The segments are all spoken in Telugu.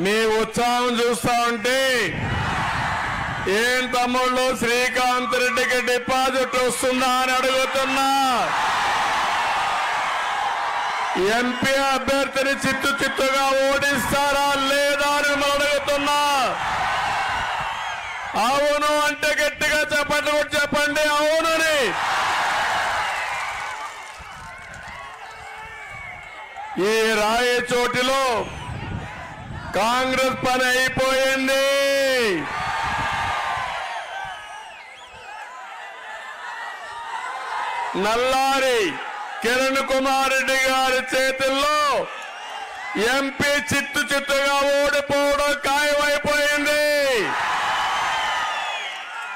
మీ ఉత్సాహం చూస్తా ఉంటే ఏం తమ్ముళ్ళు శ్రీకాంత్ రెడ్డికి డిపాజిట్ వస్తుందా అని అడుగుతున్నా. ఎంపీ అభ్యర్థిని చిత్తుగా ఓడిస్తారా లేదా అని మిమ్మల్ని అడుగుతున్నా. అవును అంటే గట్టిగా చెప్పండి అవునని. ఈ రాయచోటిలో కాంగ్రెస్ పని అయిపోయింది. నల్లారి కిరణ్ కుమార్ రెడ్డి గారి చేతుల్లో ఎంపీ చిత్తుగా ఓడిపోవడం ఖాయమైపోయింది.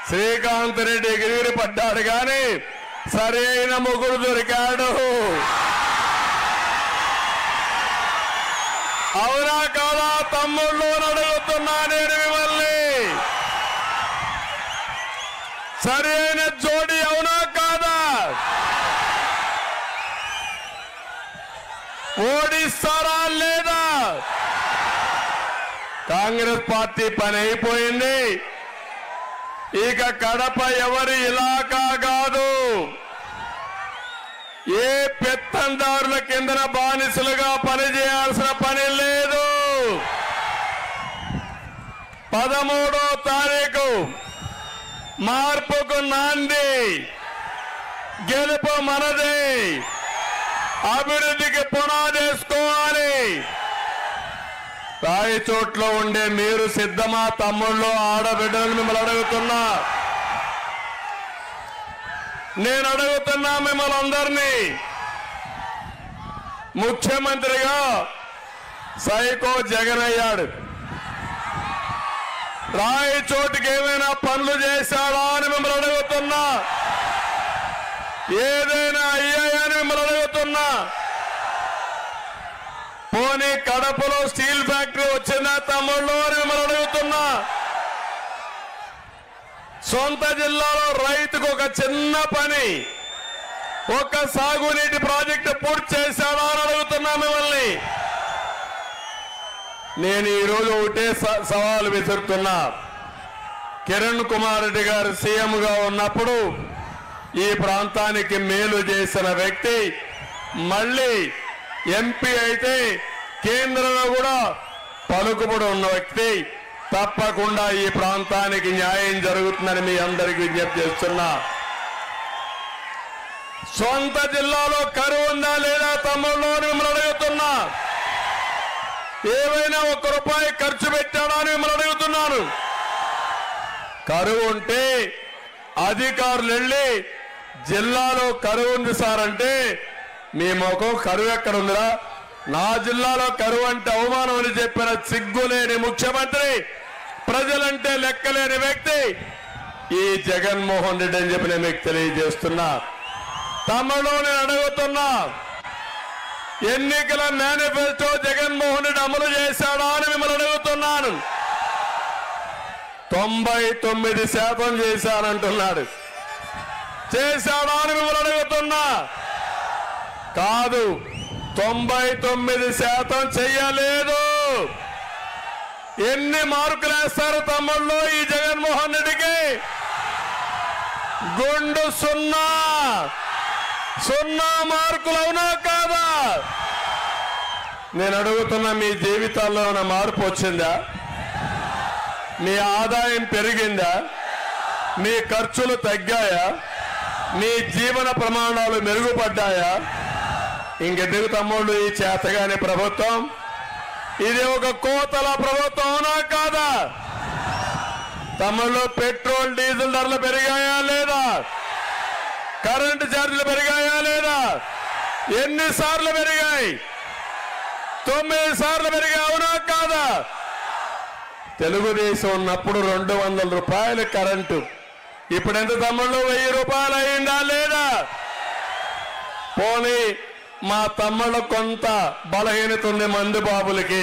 శ్రీకాంత్ రెడ్డి ఎగిరి పడ్డాడు కానీ సరైన ముగ్గురు దొరికాడు. అవునా కాదా తమ్ముళ్ళు అడుగుతున్నా నేను మిమ్మల్ని. సరైన జోడి అవునా కాదా? ఓడిస్తారా లేదా? కాంగ్రెస్ పార్టీ పని అయిపోయింది. ఇక కడప ఎవరి ఇలాకా కాదు. ఏ పెత్తందారుల కిందన బానిసలుగా పనిచేయాల్సిన పని లేదు. 13వ తారీఖు మార్పుకు నాంది. గెలుపు మనదే. అభివృద్ధికి పునాదేసుకోవాలి. రాయచోట్లో ఉండే మీరు సిద్ధమా తమ్ముళ్ళు ఆడబిడ్డలు? మిమ్మల్ని అడుగుతున్నా. నేను అడుగుతున్నా మిమ్మల్ని అందరినీ. ముఖ్యమంత్రిగా సైకో జగన్ అయ్యాడు. రాయచోటికి ఏమైనా పనులు చేశాడా అని మిమ్మల్ని అడుగుతున్నా. ఏదైనా అయ్యాయని మిమ్మల్ని అడుగుతున్నా. పోనీ కడపలో స్టీల్ ఫ్యాక్టరీ వచ్చిందా తమ్ముళ్ళు అని మిమ్మల్ని అడుగుతున్నా. సొంత జిల్లాలో రైతుకు ఒక చిన్న పని, ఒక సాగునీటి ప్రాజెక్టు పూర్తి చేశాడా అని అడుగుతున్నా మిమ్మల్ని. నేను ఈరోజు ఒకటే సవాలు విసురుతున్నా. కిరణ్ కుమార్ రెడ్డి గారు సీఎంగా ఉన్నప్పుడు ఈ ప్రాంతానికి మేలు చేసిన వ్యక్తి మళ్ళీ ఎంపీ అయితే కేంద్రంలో కూడా పలుకుబడి ఉన్న వ్యక్తి. తప్పకుండా ఈ ప్రాంతానికి న్యాయం జరుగుతుందని మీ అందరికీ విజ్ఞప్తి చేస్తున్నా. సొంత జిల్లాలో కరువు ఉందా లేదా తమ్ముళ్ళు అని మిమ్మల్ని అడుగుతున్నా. ఏవైనా ₹1 ఖర్చు పెట్టాడా అని మిమ్మల్ని అడుగుతున్నాను. కరువు ఉంటే అధికారులు వెళ్ళి జిల్లాలో కరువు ఉంది సార్ అంటే మీ ముఖం కరువు ఎక్కడ ఉందిరా? నా జిల్లాలో కరువు అంటే అవమానం అని చెప్పిన సిగ్గులేని ముఖ్యమంత్రి, ప్రజలంటే లెక్కలేని వ్యక్తి ఈ జగన్మోహన్ రెడ్డి అని చెప్పి నేను మీకు తెలియజేస్తున్నా. తమలో నేను అడుగుతున్నా, ఎన్నికల మేనిఫెస్టో జగన్మోహన్ రెడ్డి అమలు చేశాడా అని మిమ్మల్ని అడుగుతున్నాను. 99% చేశానంటున్నాడు. చేశాడా అని మిమ్మల్ని అడుగుతున్నా. కాదు, 99% చెయ్యలేదు. ఎన్ని మార్కులు వేస్తారు తమ్ముళ్ళు ఈ జగన్మోహన్ రెడ్డికి? గుండు 0 మార్కులు అవునా కాదా? నేను అడుగుతున్నా, మీ జీవితాల్లో ఉన్న మార్పు వచ్చిందా? మీ ఆదాయం పెరిగిందా? మీ ఖర్చులు తగ్గాయా? మీ జీవన ప్రమాణాలు మెరుగుపడ్డాయా? ఇంకెందుకు తమ్ముళ్ళు ఈ చేతగాని ప్రభుత్వం? ఇది ఒక కోతల ప్రభుత్వం అవునా కాదా? తమ్ముళ్ళు, పెట్రోల్ డీజిల్ ధరలు పెరిగాయా లేదా? కరెంటు ఛార్జీలు పెరిగాయా లేదా? ఎన్నిసార్లు పెరిగాయి? 9 సార్లు పెరిగాయి అవునా కాదా? తెలుగుదేశం ఉన్నప్పుడు ₹200 కరెంటు. ఇప్పుడు ఎంత తమ్ముళ్ళు? ₹1000 అయిందా లేదా? పోనీ మా తమ్ముళ్ళ కొంత బలహీనత ఉంది మందు బాబులకి.